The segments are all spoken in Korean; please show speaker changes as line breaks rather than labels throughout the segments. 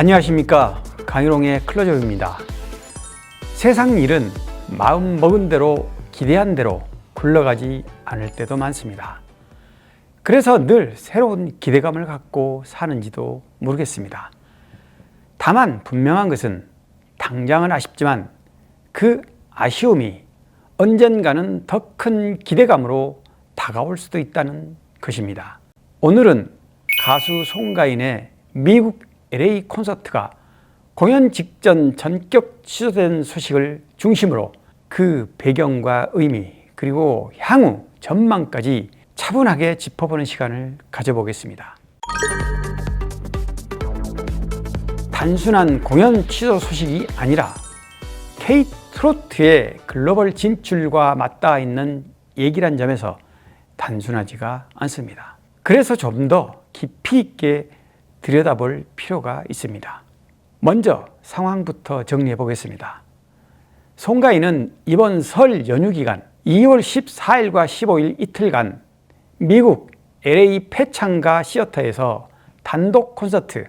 안녕하십니까, 강일홍의 클로저입니다. 세상 일은 마음 먹은 대로 기대한 대로 굴러가지 않을 때도 많습니다. 그래서 늘 새로운 기대감을 갖고 사는지도 모르겠습니다. 다만 분명한 것은 당장은 아쉽지만 그 아쉬움이 언젠가는 더 큰 기대감으로 다가올 수도 있다는 것입니다. 오늘은 가수 송가인의 미국 LA 콘서트가 공연 직전 전격 취소된 소식을 중심으로 그 배경과 의미 그리고 향후 전망까지 차분하게 짚어보는 시간을 가져보겠습니다. 단순한 공연 취소 소식이 아니라 K-트로트의 글로벌 진출과 맞닿아 있는 얘기란 점에서 단순하지가 않습니다. 그래서 좀 더 깊이 있게 들여다볼 필요가 있습니다. 먼저 상황부터 정리해 보겠습니다. 송가인은 이번 설 연휴 기간 2월 14일과 15일 이틀간 미국 LA 패창가 시어터에서 단독 콘서트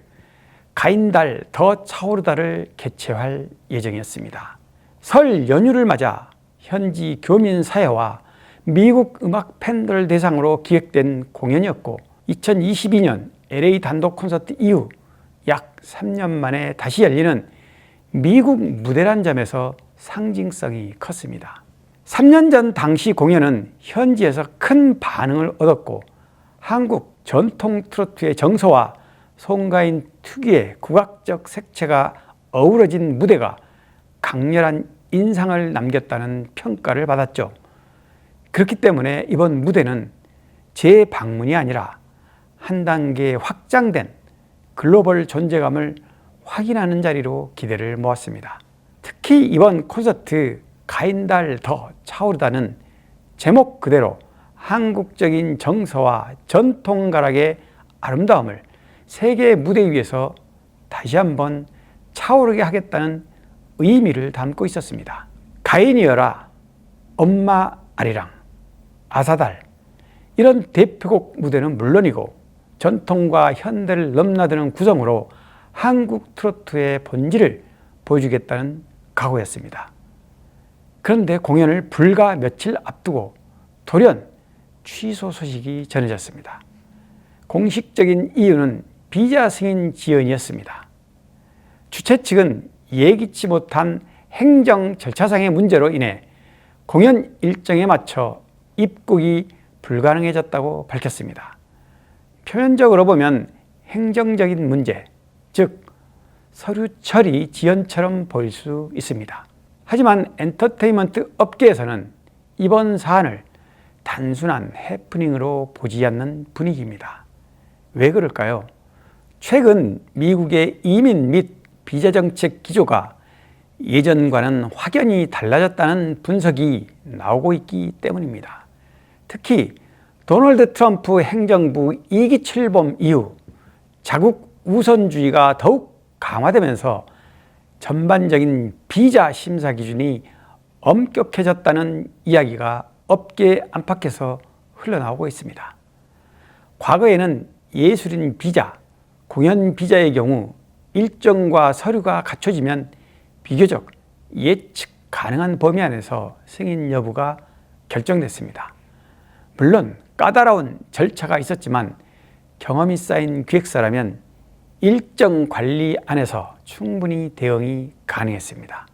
가인달 더 차오르다를 개최할 예정이었습니다. 설 연휴를 맞아 현지 교민사회와 미국 음악 팬들 대상으로 기획된 공연이었고 2022년 LA 단독 콘서트 이후 약 3년 만에 다시 열리는 미국 무대란 점에서 상징성이 컸습니다. 3년 전 당시 공연은 현지에서 큰 반응을 얻었고 한국 전통 트로트의 정서와 송가인 특유의 국악적 색채가 어우러진 무대가 강렬한 인상을 남겼다는 평가를 받았죠. 그렇기 때문에 이번 무대는 재방문이 아니라 한 단계 확장된 글로벌 존재감을 확인하는 자리로 기대를 모았습니다. 특히 이번 콘서트 가인달 더 차오르다는 제목 그대로 한국적인 정서와 전통 가락의 아름다움을 세계 무대 위에서 다시 한번 차오르게 하겠다는 의미를 담고 있었습니다. 가인이여라, 엄마 아리랑, 아사달 이런 대표곡 무대는 물론이고 전통과 현대를 넘나드는 구성으로 한국 트로트의 본질을 보여주겠다는 각오였습니다. 그런데 공연을 불과 며칠 앞두고 돌연 취소 소식이 전해졌습니다. 공식적인 이유는 비자 승인 지연이었습니다. 주최 측은 예기치 못한 행정 절차상의 문제로 인해 공연 일정에 맞춰 입국이 불가능해졌다고 밝혔습니다. 표면적으로 보면 행정적인 문제, 즉 서류 처리 지연처럼 보일 수 있습니다. 하지만 엔터테인먼트 업계에서는 이번 사안을 단순한 해프닝으로 보지 않는 분위기입니다. 왜 그럴까요? 최근 미국의 이민 및 비자 정책 기조가 예전과는 확연히 달라졌다는 분석이 나오고 있기 때문입니다. 특히 도널드 트럼프 행정부 2기 출범 이후 자국 우선주의가 더욱 강화되면서 전반적인 비자 심사 기준이 엄격해졌다는 이야기가 업계 안팎에서 흘러나오고 있습니다. 과거에는 예술인 비자, 공연 비자의 경우 일정과 서류가 갖춰지면 비교적 예측 가능한 범위 안에서 승인 여부가 결정됐습니다. 물론 까다로운 절차가 있었지만 경험이 쌓인 기획사라면 일정 관리 안에서 충분히 대응이 가능했습니다.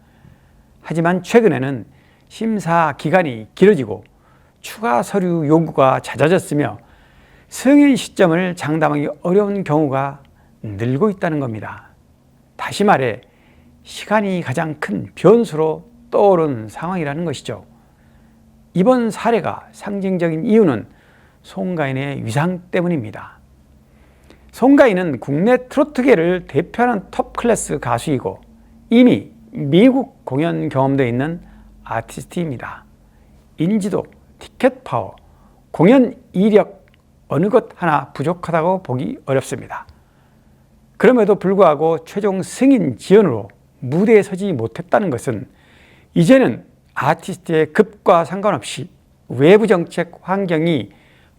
하지만 최근에는 심사 기간이 길어지고 추가 서류 요구가 잦아졌으며 승인 시점을 장담하기 어려운 경우가 늘고 있다는 겁니다. 다시 말해 시간이 가장 큰 변수로 떠오른 상황이라는 것이죠. 이번 사례가 상징적인 이유는 송가인의 위상 때문입니다. 송가인은 국내 트로트계를 대표하는 톱 클래스 가수이고 이미 미국 공연 경험도 있는 아티스트입니다. 인지도, 티켓 파워, 공연 이력 어느 것 하나 부족하다고 보기 어렵습니다. 그럼에도 불구하고 최종 승인 지연으로 무대에 서지 못했다는 것은 이제는 아티스트의 급과 상관없이 외부 정책 환경이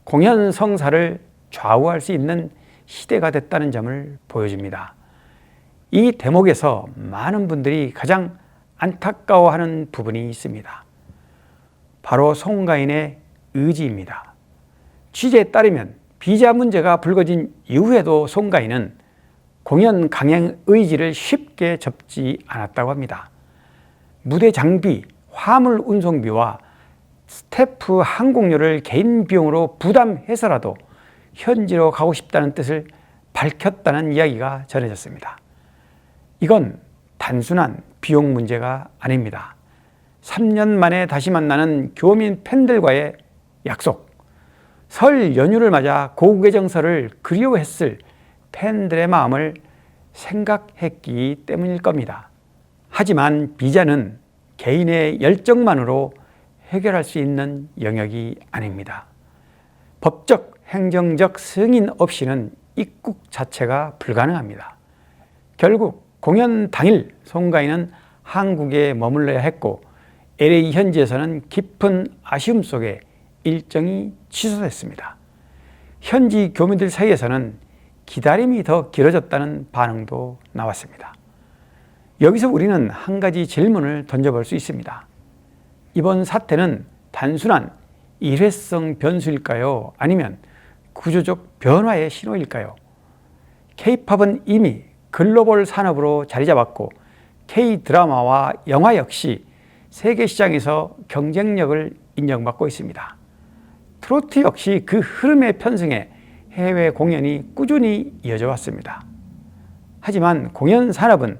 공연 성사를 좌우할 수 있는 시대가 됐다는 점을 보여줍니다. 이 대목에서 많은 분들이 가장 안타까워하는 부분이 있습니다. 바로 송가인의 의지입니다. 취재에 따르면 비자 문제가 불거진 이후에도 송가인은 공연 강행 의지를 쉽게 접지 않았다고 합니다. 무대 장비, 화물 운송비와 스태프 항공료를 개인 비용으로 부담해서라도 현지로 가고 싶다는 뜻을 밝혔다는 이야기가 전해졌습니다. 이건 단순한 비용 문제가 아닙니다. 3년 만에 다시 만나는 교민 팬들과의 약속, 설 연휴를 맞아 고국의 정서를 그리워했을 팬들의 마음을 생각했기 때문일 겁니다. 하지만 비자는 개인의 열정만으로 해결할 수 있는 영역이 아닙니다. 법적, 행정적 승인 없이는 입국 자체가 불가능합니다. 결국 공연 당일 송가인은 한국에 머물러야 했고 LA 현지에서는 깊은 아쉬움 속에 일정이 취소됐습니다. 현지 교민들 사이에서는 기다림이 더 길어졌다는 반응도 나왔습니다. 여기서 우리는 한 가지 질문을 던져볼 수 있습니다. 이번 사태는 단순한 일회성 변수일까요? 아니면 구조적 변화의 신호일까요? K-팝은 이미 글로벌 산업으로 자리 잡았고 K-드라마와 영화 역시 세계 시장에서 경쟁력을 인정받고 있습니다. 트로트 역시 그 흐름에 편승해 해외 공연이 꾸준히 이어져 왔습니다. 하지만 공연 산업은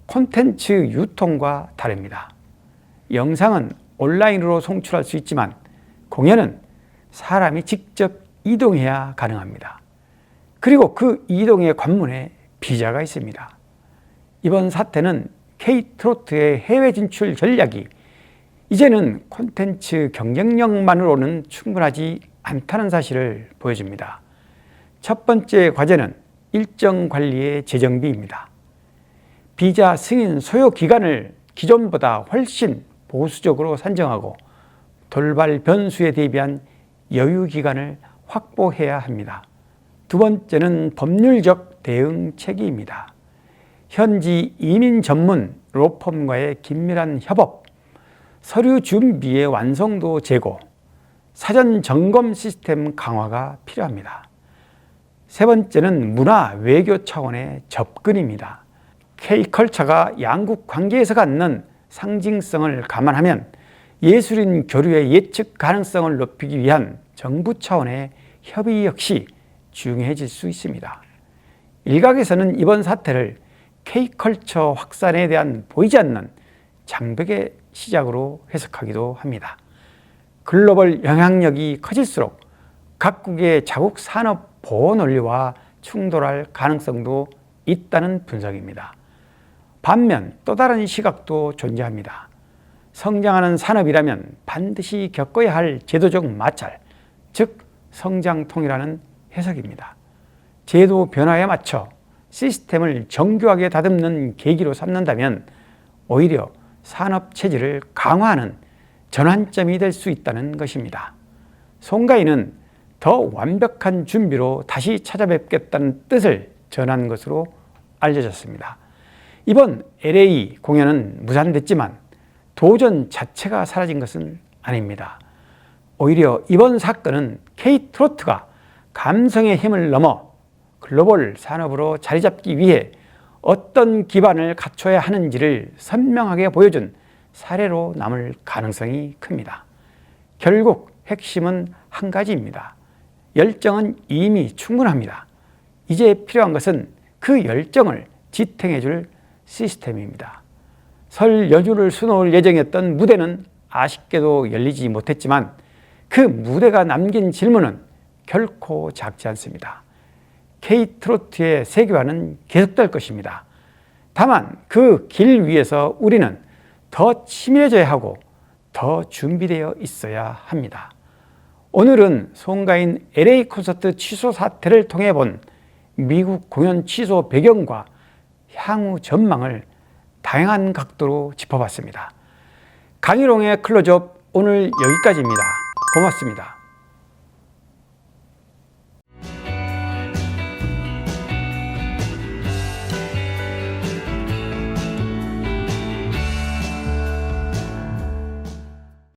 콘텐츠 유통과 다릅니다. 영상은 온라인으로 송출할 수 있지만 공연은 사람이 직접 이동해야 가능합니다. 그리고 그 이동의 관문에 비자가 있습니다. 이번 사태는 K-트로트의 해외 진출 전략이 이제는 콘텐츠 경쟁력만으로는 충분하지 않다는 사실을 보여줍니다. 첫 번째 과제는 일정 관리의 재정비입니다. 비자 승인 소요 기간을 기존보다 훨씬 보수적으로 산정하고 돌발 변수에 대비한 여유 기간을 확보해야 합니다. 두 번째는 법률적 대응체계입니다. 현지 이민 전문 로펌과의 긴밀한 협업, 서류 준비의 완성도 제고, 사전 점검 시스템 강화가 필요합니다. 세 번째는 문화 외교 차원의 접근입니다. K-컬처가 양국 관계에서 갖는 상징성을 감안하면 예술인 교류의 예측 가능성을 높이기 위한 정부 차원의 협의 역시 중요해질 수 있습니다. 일각에서는 이번 사태를 K-컬처 확산에 대한 보이지 않는 장벽의 시작으로 해석하기도 합니다. 글로벌 영향력이 커질수록 각국의 자국 산업 보호 논리와 충돌할 가능성도 있다는 분석입니다. 반면 또 다른 시각도 존재합니다. 성장하는 산업이라면 반드시 겪어야 할 제도적 마찰, 즉 성장통이라는 해석입니다. 제도 변화에 맞춰 시스템을 정교하게 다듬는 계기로 삼는다면 오히려 산업 체질을 강화하는 전환점이 될 수 있다는 것입니다. 송가인은 더 완벽한 준비로 다시 찾아뵙겠다는 뜻을 전한 것으로 알려졌습니다. 이번 LA 공연은 무산됐지만 도전 자체가 사라진 것은 아닙니다. 오히려 이번 사건은 K-트로트가 감성의 힘을 넘어 글로벌 산업으로 자리 잡기 위해 어떤 기반을 갖춰야 하는지를 선명하게 보여준 사례로 남을 가능성이 큽니다. 결국 핵심은 한 가지입니다. 열정은 이미 충분합니다. 이제 필요한 것은 그 열정을 지탱해 줄 시스템입니다. 설 연휴를 수놓을 예정이었던 무대는 아쉽게도 열리지 못했지만 그 무대가 남긴 질문은 결코 작지 않습니다. K-트로트의 세계화는 계속될 것입니다. 다만 그 길 위에서 우리는 더 치밀해져야 하고 더 준비되어 있어야 합니다. 오늘은 송가인 LA 콘서트 취소 사태를 통해 본 미국 공연 취소 배경과 향후 전망을 다양한 각도로 짚어봤습니다. 강일홍의 클로즈업 오늘 여기까지입니다. 고맙습니다.